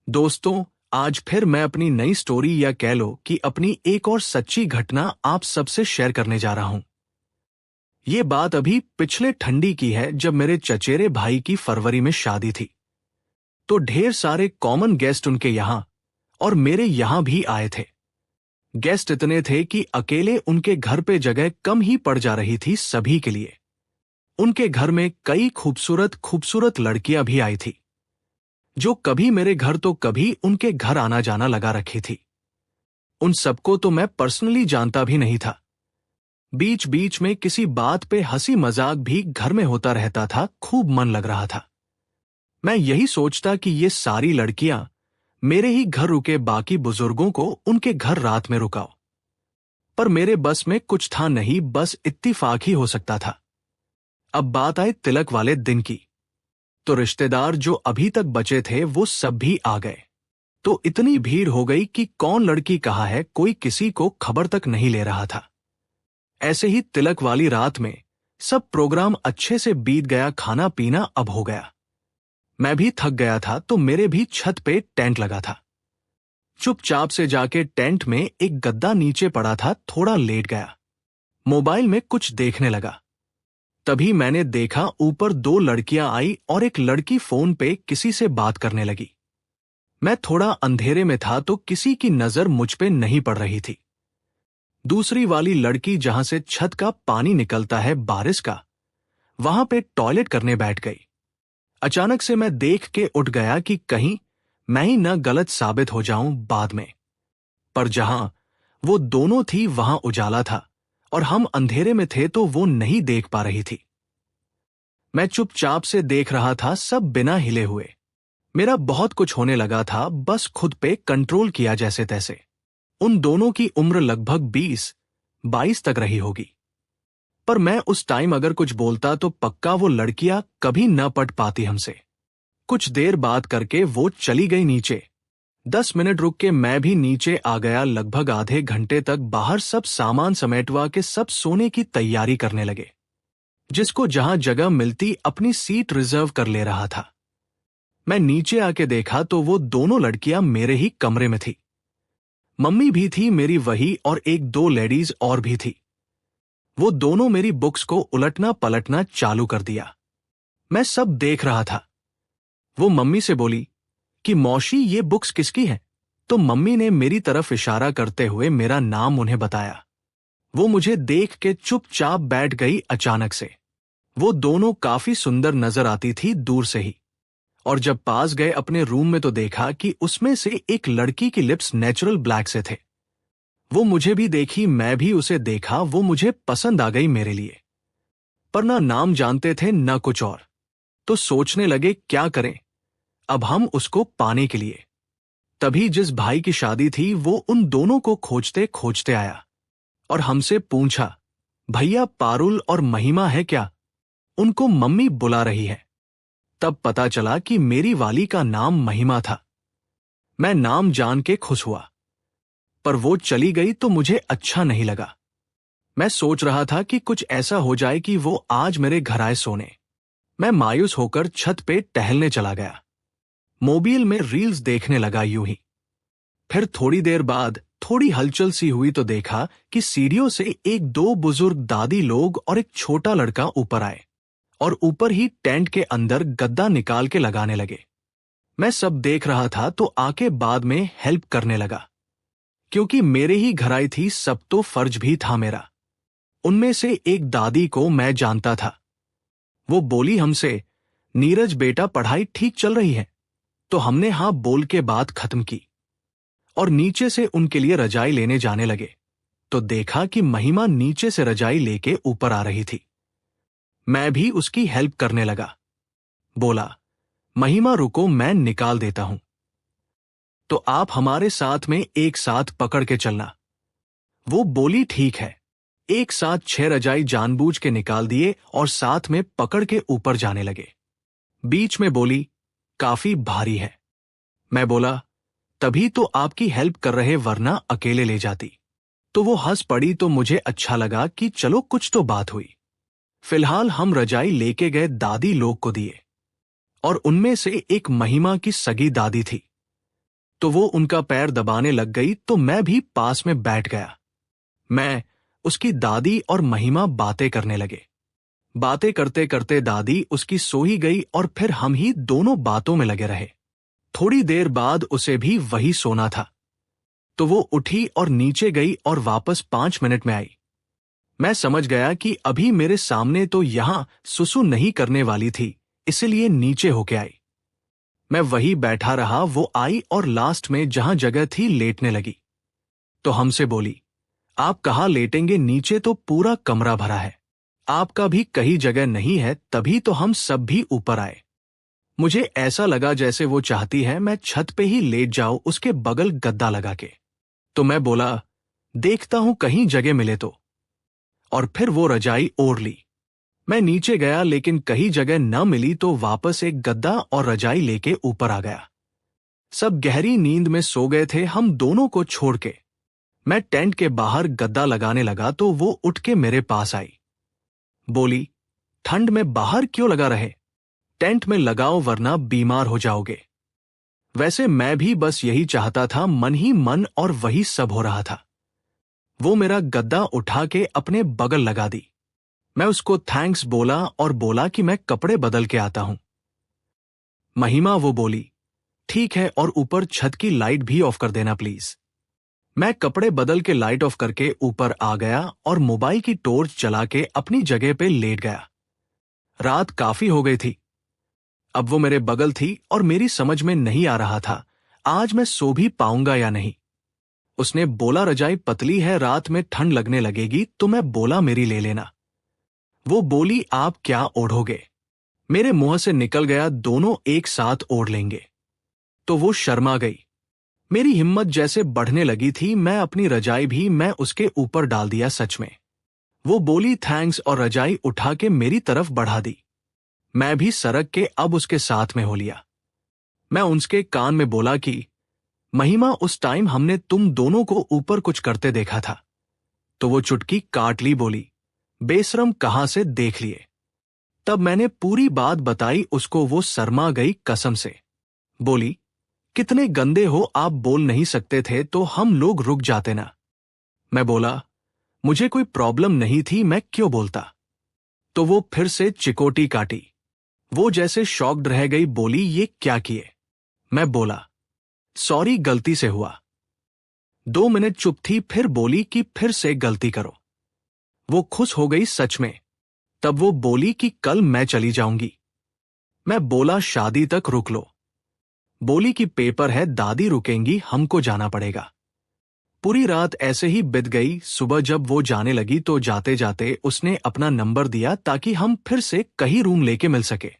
दोस्तों, आज फिर मैं अपनी नई स्टोरी या कह लो कि अपनी एक और सच्ची घटना आप सबसे शेयर करने जा रहा हूं। ये बात अभी पिछले ठंडी की है जब मेरे चचेरे भाई की फरवरी में शादी थी। तो ढेर सारे कॉमन गेस्ट उनके यहां और मेरे यहां भी आए थे। गेस्ट इतने थे कि अकेले उनके घर पे जगह कम ही पड़ जा रही थी सभी के लिए। उनके घर में कई खूबसूरत खूबसूरत लड़कियां भी आई थी जो कभी मेरे घर तो कभी उनके घर आना जाना लगा रखी थी। उन सबको तो मैं पर्सनली जानता भी नहीं था। बीच बीच में किसी बात पे हंसी मजाक भी घर में होता रहता था। खूब मन लग रहा था। मैं यही सोचता कि ये सारी लड़कियां मेरे ही घर रुके बाकी बुजुर्गों को उनके घर रात में रुकाओ। पर मेरे बस में कुछ था नहीं, बस इत्तिफाक ही हो सकता था। अब बात आए तिलक वाले दिन की, तो रिश्तेदार जो अभी तक बचे थे वो सब भी आ गए। तो इतनी भीड़ हो गई कि कौन लड़की कहाँ है कोई किसी को खबर तक नहीं ले रहा था। ऐसे ही तिलक वाली रात में सब प्रोग्राम अच्छे से बीत गया। खाना पीना अब हो गया। मैं भी थक गया था तो मेरे भी छत पे टेंट लगा था। चुपचाप से जाके टेंट में एक गद्दा नीचे पड़ा था, थोड़ा लेट गया। मोबाइल में कुछ देखने लगा। तभी मैंने देखा ऊपर दो लड़कियां आई और एक लड़की फोन पे किसी से बात करने लगी। मैं थोड़ा अंधेरे में था तो किसी की नजर मुझ पे नहीं पड़ रही थी। दूसरी वाली लड़की जहां से छत का पानी निकलता है बारिश का, वहां पे टॉयलेट करने बैठ गई। अचानक से मैं देख के उठ गया कि कहीं मैं ही न गलत साबित हो जाऊं बाद में। पर जहां वो दोनों थी वहां उजाला था और हम अंधेरे में थे तो वो नहीं देख पा रही थी। मैं चुपचाप से देख रहा था, सब बिना हिले हुए। मेरा बहुत कुछ होने लगा था, बस खुद पे कंट्रोल किया जैसे तैसे। उन दोनों की उम्र लगभग 20-22 तक रही होगी। पर मैं उस टाइम अगर कुछ बोलता तो पक्का वो लड़कियां कभी न पट पाती हमसे। कुछ देर बात करके वो चली गई नीचे। 10 मिनट रुक के मैं भी नीचे आ गया। लगभग आधे घंटे तक बाहर सब सामान समेटवा के सब सोने की तैयारी करने लगे। जिसको जहां जगह मिलती अपनी सीट रिजर्व कर ले रहा था। मैं नीचे आके देखा तो वो दोनों लड़कियां मेरे ही कमरे में थी। मम्मी भी थी मेरी वही, और एक दो लेडीज और भी थी। वो दोनों मेरी बुक्स को उलटना पलटना चालू कर दिया। मैं सब देख रहा था। वो मम्मी से बोली कि मौशी ये बुक्स किसकी हैं? तो मम्मी ने मेरी तरफ इशारा करते हुए मेरा नाम उन्हें बताया। वो मुझे देख के चुपचाप बैठ गई। अचानक से वो दोनों काफी सुंदर नजर आती थी दूर से ही, और जब पास गए अपने रूम में तो देखा कि उसमें से एक लड़की की लिप्स नेचुरल ब्लैक से थे। वो मुझे भी देखी, मैं भी उसे देखा। वो मुझे पसंद आ गई मेरे लिए। पर ना नाम जानते थे ना कुछ और। तो सोचने लगे क्या करें अब हम उसको पाने के लिए। तभी जिस भाई की शादी थी वो उन दोनों को खोजते खोजते आया और हमसे पूछा, भैया पारुल और महिमा है क्या? उनको मम्मी बुला रही है। तब पता चला कि मेरी वाली का नाम महिमा था। मैं नाम जान के खुश हुआ, पर वो चली गई तो मुझे अच्छा नहीं लगा। मैं सोच रहा था कि कुछ ऐसा हो जाए कि वो आज मेरे घर आए सोने। मैं मायूस होकर छत पे टहलने चला गया। मोबाइल में रील्स देखने लगा यूं ही। फिर थोड़ी देर बाद थोड़ी हलचल सी हुई तो देखा कि सीढ़ियों से एक दो बुजुर्ग दादी लोग और एक छोटा लड़का ऊपर आए और ऊपर ही टेंट के अंदर गद्दा निकाल के लगाने लगे। मैं सब देख रहा था तो आके बाद में हेल्प करने लगा, क्योंकि मेरे ही घर आई थी सब तो फर्ज भी था मेरा। उनमें से एक दादी को मैं जानता था। वो बोली हमसे, नीरज बेटा पढ़ाई ठीक चल रही है? तो हमने हाँ बोल के बात खत्म की और नीचे से उनके लिए रजाई लेने जाने लगे तो देखा कि महिमा नीचे से रजाई लेके ऊपर आ रही थी। मैं भी उसकी हेल्प करने लगा। बोला, महिमा रुको मैं निकाल देता हूं। तो आप हमारे साथ में एक साथ पकड़ के चलना। वो बोली ठीक है। एक साथ 6 रजाई जानबूझ के निकाल दिए और साथ में पकड़ के ऊपर जाने लगे। बीच में बोली, काफी भारी है। मैं बोला, तभी तो आपकी हेल्प कर रहे वरना अकेले ले जाती। तो वो हंस पड़ी तो मुझे अच्छा लगा कि चलो कुछ तो बात हुई। फिलहाल हम रजाई लेके गए दादी लोग को दिए और उनमें से एक महिमा की सगी दादी थी। तो वो उनका पैर दबाने लग गई तो मैं भी पास में बैठ गया। मैं, उसकी दादी और महिमा बातें करने लगे। बातें करते करते दादी उसकी सो ही गई और फिर हम ही दोनों बातों में लगे रहे। थोड़ी देर बाद उसे भी वही सोना था, तो वो उठी और नीचे गई और वापस 5 मिनट में आई। मैं समझ गया कि अभी मेरे सामने तो यहां सुसु नहीं करने वाली थी, इसलिए नीचे होके आई। मैं वही बैठा रहा, वो आई और लास्ट में जहां जगह थी लेटने लगी। तो हमसे बोली, आप कहाँ लेटेंगे, नीचे तो पूरा कमरा भरा है, आपका भी कहीं जगह नहीं है, तभी तो हम सब भी ऊपर आए। मुझे ऐसा लगा जैसे वो चाहती है मैं छत पे ही लेट जाऊं उसके बगल गद्दा लगा के। तो मैं बोला, देखता हूं कहीं जगह मिले तो, और फिर वो रजाई ओढ़ ली। मैं नीचे गया लेकिन कहीं जगह न मिली तो वापस एक गद्दा और रजाई लेके ऊपर आ गया। सब गहरी नींद में सो गए थे हम दोनों को छोड़ के। मैं टेंट के बाहर गद्दा लगाने लगा तो वो उठ के मेरे पास आई। बोली, ठंड में बाहर क्यों लगा रहे, टेंट में लगाओ वरना बीमार हो जाओगे। वैसे मैं भी बस यही चाहता था, मन ही मन, और वही सब हो रहा था। वो मेरा गद्दा उठा के अपने बगल लगा दी। मैं उसको थैंक्स बोला और बोला कि मैं कपड़े बदल के आता हूं। महिमा, वो बोली, ठीक है, और ऊपर छत की लाइट भी ऑफ कर देना प्लीज। मैं कपड़े बदल के लाइट ऑफ करके ऊपर आ गया और मोबाइल की टॉर्च जला के अपनी जगह पे लेट गया। रात काफी हो गई थी। अब वो मेरे बगल थी और मेरी समझ में नहीं आ रहा था आज मैं सो भी पाऊंगा या नहीं। उसने बोला, रजाई पतली है, रात में ठंड लगने लगेगी, तो मैं बोला मेरी ले लेना। वो बोली, आप क्या ओढ़ोगे। मेरे मुंह से निकल गया, दोनों एक साथ ओढ़ लेंगे। तो वो शर्मा गई। मेरी हिम्मत जैसे बढ़ने लगी थी, मैं अपनी रजाई भी मैं उसके ऊपर डाल दिया सच में। वो बोली थैंक्स और रजाई उठा के मेरी तरफ बढ़ा दी। मैं भी सरक के अब उसके साथ में हो लिया। मैं उसके कान में बोला कि महिमा, उस टाइम हमने तुम दोनों को ऊपर कुछ करते देखा था। तो वो चुटकी काट ली, बोली, बेशरम कहां से देख लिए। तब मैंने पूरी बात बताई उसको, वो शर्मा गई कसम से। बोली, कितने गंदे हो आप, बोल नहीं सकते थे तो हम लोग रुक जाते ना। मैं बोला, मुझे कोई प्रॉब्लम नहीं थी, मैं क्यों बोलता। तो वो फिर से चिकोटी काटी। वो जैसे शॉक्ड रह गई, बोली, ये क्या किए। मैं बोला, सॉरी, गलती से हुआ। 2 मिनट चुप थी, फिर बोली कि फिर से गलती करो। वो खुश हो गई सच में। तब वो बोली कि कल मैं चली जाऊंगी। मैं बोला, शादी तक रुक लो। बोली कि पेपर है, दादी रुकेंगी, हमको जाना पड़ेगा। पूरी रात ऐसे ही बीत गई। सुबह जब वो जाने लगी तो जाते जाते उसने अपना नंबर दिया ताकि हम फिर से कहीं रूम लेके मिल सके।